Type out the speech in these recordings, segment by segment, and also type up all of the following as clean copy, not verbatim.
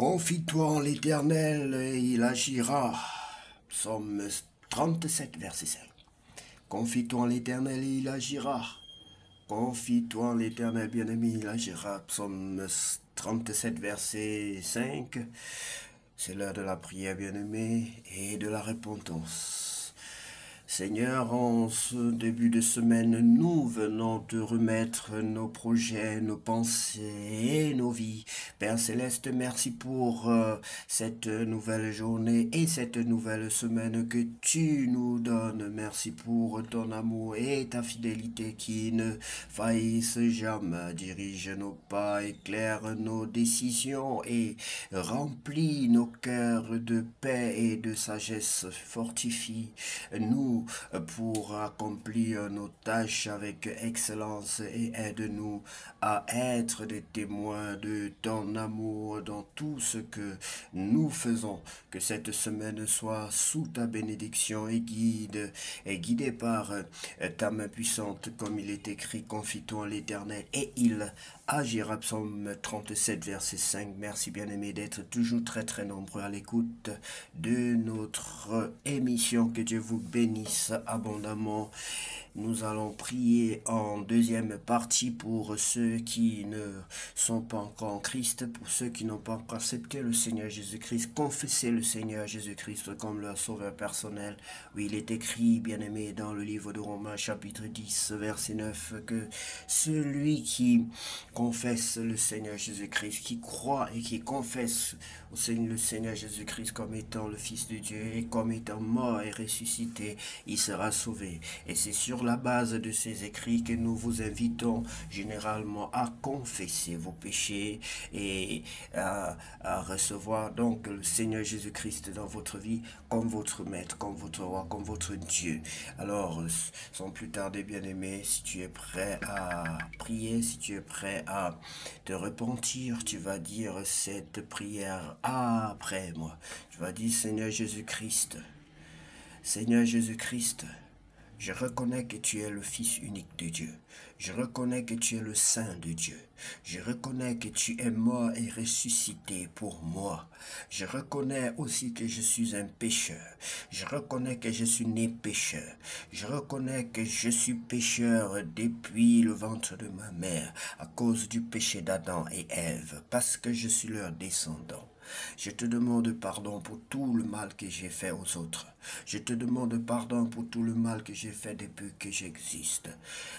Confie-toi en l'Éternel et il agira. Psaume 37, verset 5. Confie-toi en l'Éternel et il agira. Confie-toi en l'Éternel, bien-aimé, il agira. Psaume 37, verset 5. C'est l'heure de la prière, bien-aimé, et de la repentance. Seigneur, en ce début de semaine, nous venons te remettre nos projets, nos pensées et nos vies. Père Céleste, merci pour cette nouvelle journée et cette nouvelle semaine que tu nous donnes. Merci pour ton amour et ta fidélité qui ne faillissent jamais. Dirige nos pas, éclaire nos décisions et remplis nos cœurs de paix et de sagesse. Fortifie nous pour accomplir nos tâches avec excellence et aide-nous à être des témoins de ton amour dans tout ce que nous faisons. Que cette semaine soit sous ta bénédiction et guidée par ta main puissante comme il est écrit, confie-toi en l'Éternel et il agira. Psaume 37 verset 5. Merci bien-aimé d'être toujours très nombreux à l'écoute de notre émission. Que Dieu vous bénisse abondamment. Nous allons prier en deuxième partie pour ceux qui ne sont pas encore en Christ, pour ceux qui n'ont pas encore accepté le Seigneur Jésus-Christ, confesser le Seigneur Jésus-Christ comme leur sauveur personnel. Oui, il est écrit, bien-aimé, dans le livre de Romains, chapitre 10, verset 9, que celui qui confesse le Seigneur Jésus-Christ, qui croit et qui confesse le Seigneur Jésus-Christ comme étant le Fils de Dieu et comme étant mort et ressuscité, il sera sauvé. Et c'est sur la base de ces écrits que nous vous invitons généralement à confesser vos péchés et à recevoir donc le Seigneur Jésus-Christ dans votre vie comme votre maître, comme votre roi, comme votre Dieu. Alors, sans plus tarder, bien-aimé, si tu es prêt à prier, si tu es prêt à te repentir, tu vas dire cette prière après moi. Tu vas dire, Seigneur Jésus-Christ, Seigneur Jésus-Christ, je reconnais que tu es le Fils unique de Dieu. Je reconnais que tu es le Saint de Dieu. Je reconnais que tu es mort et ressuscité pour moi. Je reconnais aussi que je suis un pécheur. Je reconnais que je suis né pécheur. Je reconnais que je suis pécheur depuis le ventre de ma mère à cause du péché d'Adam et Ève, parce que je suis leur descendant. Je te demande pardon pour tout le mal que j'ai fait aux autres. Je te demande pardon pour tout le mal que j'ai fait depuis que j'existe.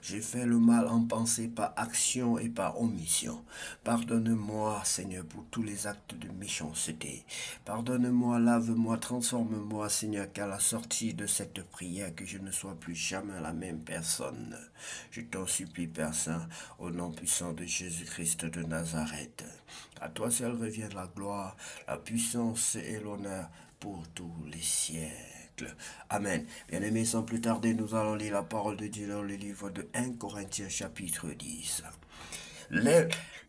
J'ai fait le mal en pensée, par action et par omission. Pardonne-moi, Seigneur, pour tous les actes de méchanceté. Pardonne-moi, lave-moi, transforme-moi, Seigneur, qu'à la sortie de cette prière, que je ne sois plus jamais la même personne. Je t'en supplie, Père Saint, au nom puissant de Jésus-Christ de Nazareth. À toi seul revient la gloire, la puissance et l'honneur pour tous les siècles. Amen. Bien-aimés, sans plus tarder, nous allons lire la parole de Dieu dans le livre de 1 Corinthiens chapitre 10.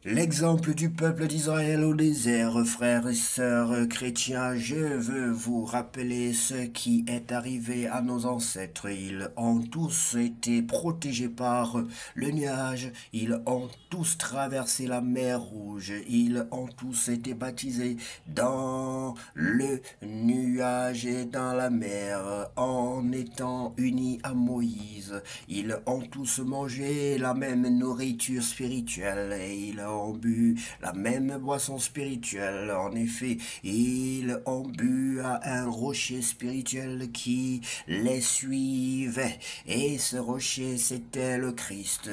L'exemple du peuple d'Israël au désert, frères et sœurs chrétiens, je veux vous rappeler ce qui est arrivé à nos ancêtres. Ils ont tous été protégés par le nuage, ils ont tous traversé la mer Rouge, ils ont tous été baptisés dans le nuage et dans la mer en étant unis à Moïse. Ils ont tous mangé la même nourriture spirituelle et ils ont bu la même boisson spirituelle. En effet, ils ont bu à un rocher spirituel qui les suivait. Et ce rocher, c'était le Christ.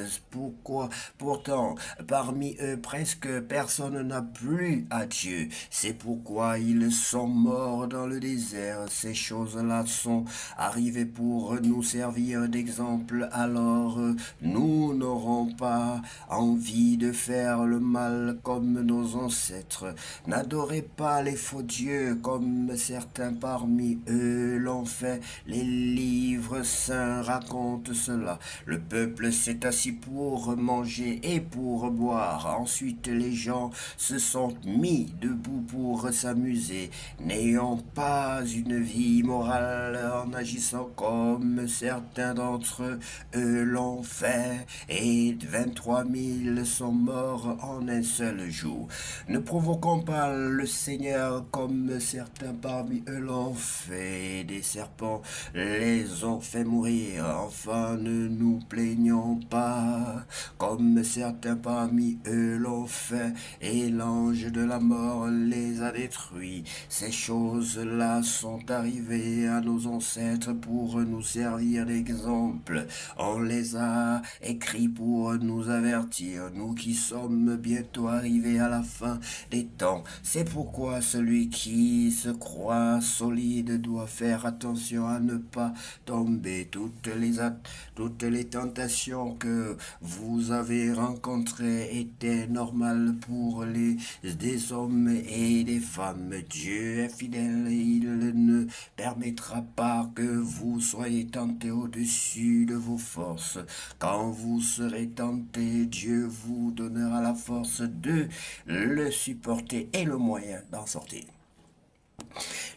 Pourtant, parmi eux, presque personne n'a plu à Dieu. C'est pourquoi ils sont morts dans le désert. Ces choses-là sont arrivées pour nous servir d'exemple. Alors, nous n'aurons pas envie de faire le mal comme nos ancêtres. N'adorez pas les faux dieux comme certains parmi eux l'ont fait. Les livres saints racontent cela. Le peuple s'est assis pour manger et pour boire. Ensuite, les gens se sont mis debout pour s'amuser, n'ayant pas une vie morale en agissant comme certains d'entre eux l'ont fait. Et 23 000 sont morts en un seul jour. Ne provoquons pas le Seigneur comme certains parmi eux l'ont fait. Des serpents les ont fait mourir. Enfin, ne nous plaignons pas comme certains parmi eux l'ont fait. Et l'ange de la mort les a détruits. Ces choses-là sont arrivées à nos ancêtres pour nous servir d'exemple. On les a écrits pour nous avertir, nous qui sommes bientôt arrivés à la fin des temps. C'est pourquoi celui qui se croit solide doit faire attention à ne pas tomber. Toutes les tentations que vous avez rencontrées étaient normales pour des hommes et des femmes. Dieu est fidèle et il ne permettra pas que vous soyez tentés au-dessus de vos forces. Quand vous serez tentés, Dieu vous donnera la force de le supporter et le moyen d'en sortir.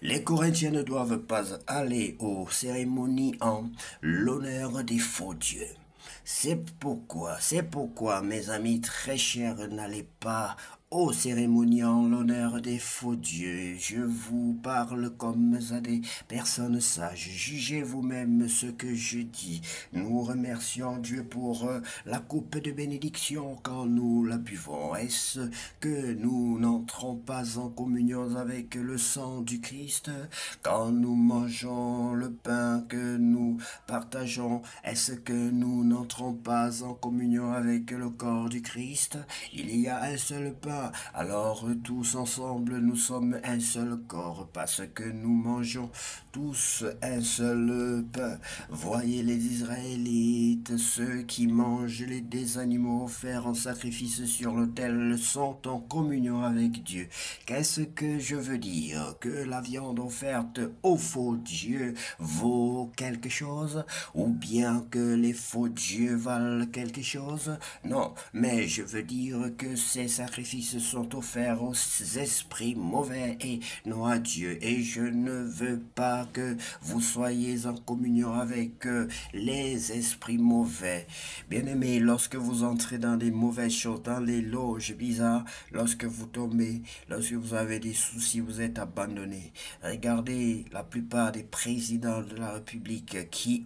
Les Corinthiens ne doivent pas aller aux cérémonies en l'honneur des faux dieux. C'est pourquoi, mes amis très chers, n'allez pas aux cérémonies en l'honneur des faux dieux. Je vous parle comme à des personnes sages. Jugez vous-même ce que je dis. Nous remercions Dieu pour la coupe de bénédiction quand nous la buvons. Est-ce que nous n'entrons pas en communion avec le sang du Christ quand nous mangeons le pain que nous partageons? Est-ce que nous n'entrons pas en communion avec le corps du Christ? Il y a un seul pain. Alors tous ensemble nous sommes un seul corps parce que nous mangeons tous un seul pain. Voyez les Israélites, ceux qui mangent des animaux offerts en sacrifice sur l'autel sont en communion avec Dieu. Qu'est-ce que je veux dire? Que la viande offerte aux faux dieux vaut quelque chose? Ou bien que les faux dieux valent quelque chose? Non, mais je veux dire que ces sacrifices sont offerts aux esprits mauvais et non à Dieu. Et je ne veux pas que vous soyez en communion avec les esprits mauvais. Bien-aimés, lorsque vous entrez dans des mauvaises choses, dans les loges bizarres, lorsque vous tombez, lorsque vous avez des soucis, vous êtes abandonné. Regardez la plupart des présidents de la République qui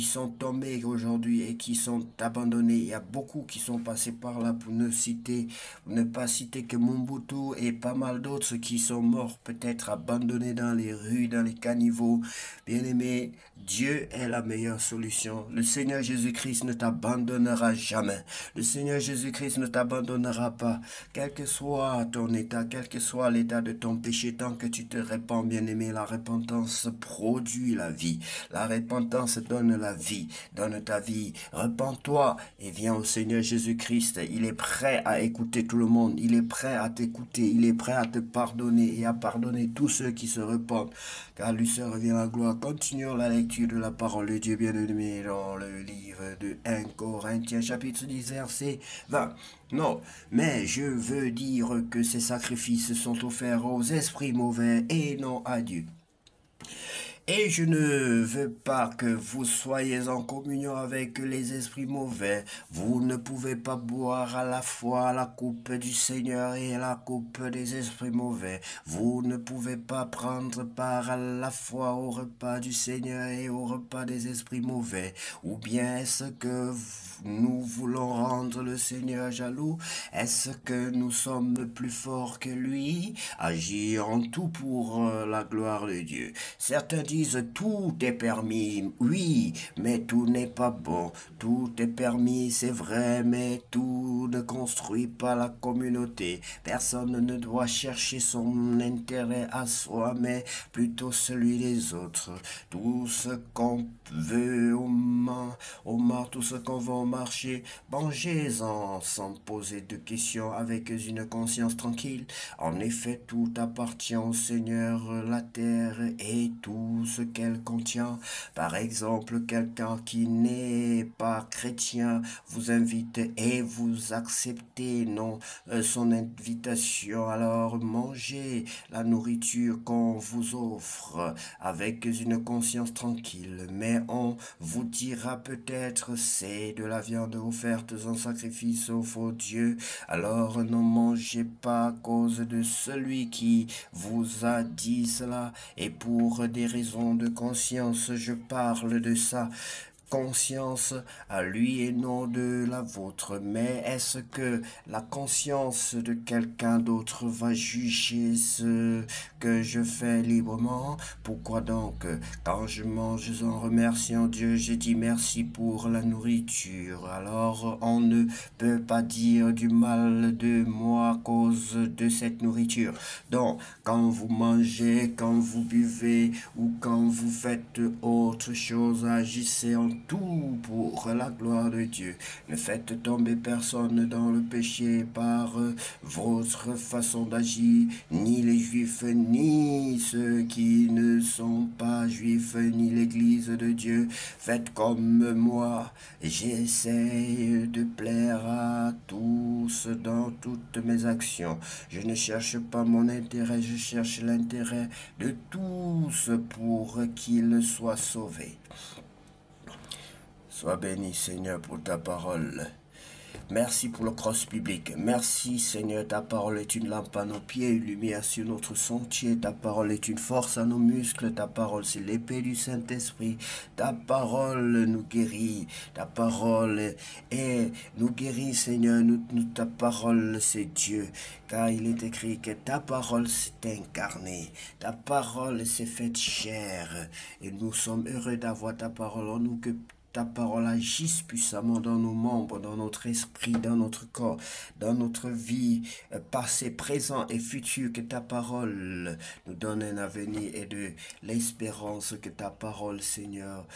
sont tombés aujourd'hui et qui sont abandonnés. Il y a beaucoup qui sont passés par là pour ne pas citer que Mobutu et pas mal d'autres qui sont morts, peut-être abandonnés dans les rues, dans les caniveaux. Bien-aimé, Dieu est la meilleure solution. Le Seigneur Jésus-Christ ne t'abandonnera jamais. Le Seigneur Jésus-Christ ne t'abandonnera pas. Quel que soit ton état, quel que soit l'état de ton péché, tant que tu te répands, bien-aimé, la repentance produit la vie. La repentance donne la vie, donne ta vie. Repens-toi et viens au Seigneur Jésus-Christ. Il est prêt à écouter tout le monde. Il est prêt à t'écouter. Il est prêt à te pardonner et à pardonner tous ceux qui se repentent. Car lui seul revient la gloire. Continuons la lecture de la parole de Dieu bien-aimé dans le livre de 1 Corinthiens chapitre 10 verset 20. Non, mais je veux dire que ces sacrifices sont offerts aux esprits mauvais et non à Dieu. Et je ne veux pas que vous soyez en communion avec les esprits mauvais. Vous ne pouvez pas boire à la fois la coupe du Seigneur et la coupe des esprits mauvais. Vous ne pouvez pas prendre part à la fois au repas du Seigneur et au repas des esprits mauvais. Ou bien est-ce que nous voulons rendre le Seigneur jaloux? Est-ce que nous sommes plus forts que lui? Agir en tout pour la gloire de Dieu. Certains disent tout est permis, oui, mais tout n'est pas bon. Tout est permis, c'est vrai, mais tout ne construit pas la communauté. Personne ne doit chercher son intérêt à soi, mais plutôt celui des autres. Tout ce qu'on veut tout ce qu'on veut au marché, mangez-en sans poser de questions avec une conscience tranquille. En effet, tout appartient au Seigneur, la terre et tout tout ce qu'elle contient. Par exemple, quelqu'un qui n'est pas chrétien vous invite et vous acceptez non son invitation. Alors mangez la nourriture qu'on vous offre avec une conscience tranquille. Mais on vous dira peut-être c'est de la viande offerte en sacrifice au faux Dieu. Alors ne mangez pas à cause de celui qui vous a dit cela. Et pour des raisons de conscience, je parle de ça. Conscience à lui et non de la vôtre. Mais est-ce que la conscience de quelqu'un d'autre va juger ce que je fais librement? Pourquoi donc, quand je mange en remerciant Dieu, je dis merci pour la nourriture? Alors on ne peut pas dire du mal de moi à cause de cette nourriture. Donc, quand vous mangez, quand vous buvez ou quand vous faites autre chose, agissez en tout pour la gloire de Dieu. Ne faites tomber personne dans le péché par votre façon d'agir, ni les juifs, ni ceux qui ne sont pas juifs, ni l'église de Dieu. Faites comme moi. J'essaie de plaire à tous dans toutes mes actions. Je ne cherche pas mon intérêt, je cherche l'intérêt de tous pour qu'ils soient sauvés. Sois béni, Seigneur, pour ta parole. Merci pour le cross biblique. Merci, Seigneur, ta parole est une lampe à nos pieds, une lumière sur notre sentier. Ta parole est une force à nos muscles. Ta parole, c'est l'épée du Saint-Esprit. Ta parole nous guérit. Ta parole nous guérit, Seigneur. Ta parole, c'est Dieu. Car il est écrit que ta parole s'est incarnée. Ta parole s'est faite chair. Et nous sommes heureux d'avoir ta parole en nous, que ta parole agisse puissamment dans nos membres, dans notre esprit, dans notre corps, dans notre vie, passé, présent et futur. Que ta parole nous donne un avenir et de l'espérance. Que ta parole, Seigneur,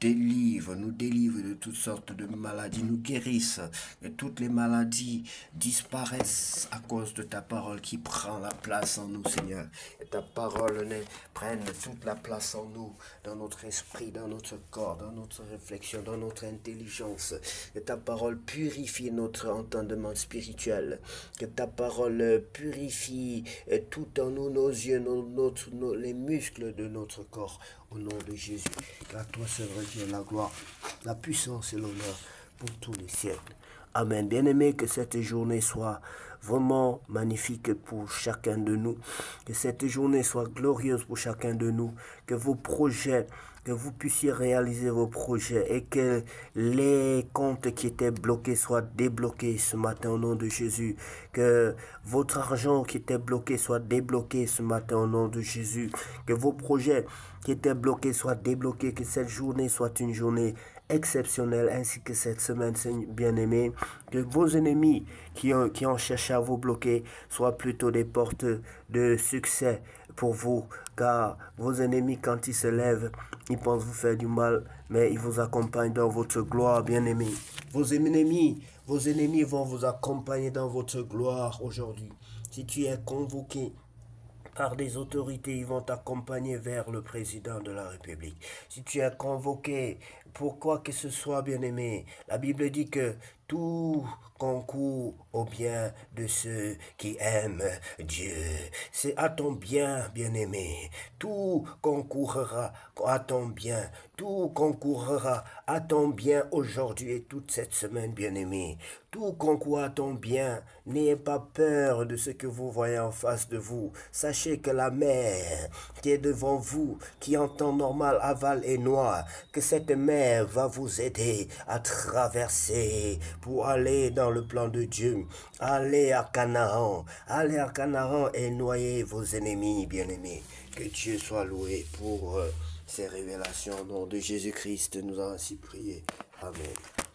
nous délivre de toutes sortes de maladies, nous guérisse. Que toutes les maladies disparaissent à cause de ta parole qui prend la place en nous, Seigneur. Que ta parole prenne toute la place en nous, dans notre esprit, dans notre corps, dans notre réflexion, dans notre intelligence. Que ta parole purifie notre entendement spirituel. Que ta parole purifie tout en nous, nos yeux, les muscles de notre corps. Au nom de Jésus, car toi seul revient la gloire, la puissance et l'honneur pour tous les siècles. Amen. Bien-aimé, que cette journée soit vraiment magnifique pour chacun de nous. Que cette journée soit glorieuse pour chacun de nous. Que vos projets, que vous puissiez réaliser vos projets et que les comptes qui étaient bloqués soient débloqués ce matin au nom de Jésus. Que votre argent qui était bloqué soit débloqué ce matin au nom de Jésus. Que vos projets qui étaient bloqués soient débloqués. Que cette journée soit une journée exceptionnelle ainsi que cette semaine, bien-aimés. Que vos ennemis qui ont cherché à vous bloquer soient plutôt des portes de succès pour vous, car vos ennemis, quand ils se lèvent, ils pensent vous faire du mal, mais ils vous accompagnent dans votre gloire, bien-aimés. Vos ennemis vont vous accompagner dans votre gloire aujourd'hui. Si tu es convoqué par des autorités, ils vont t'accompagner vers le président de la République. Si tu es convoqué pour quoi que ce soit, bien-aimé, la Bible dit que tout concourt au bien de ceux qui aiment Dieu. C'est à ton bien, bien-aimé. Tout concourra à ton bien. Tout concourra à ton bien aujourd'hui et toute cette semaine, bien-aimé. Tout concourt à ton bien. N'ayez pas peur de ce que vous voyez en face de vous. Sachez que la mer qui est devant vous, qui en temps normal avale et noie, que cette mer va vous aider à traverser pour aller dans le plan de Dieu. Allez à Canaan et noyez vos ennemis, bien-aimés. Que Dieu soit loué pour ces révélations. Au nom de Jésus-Christ, nous avons ainsi prié. Amen.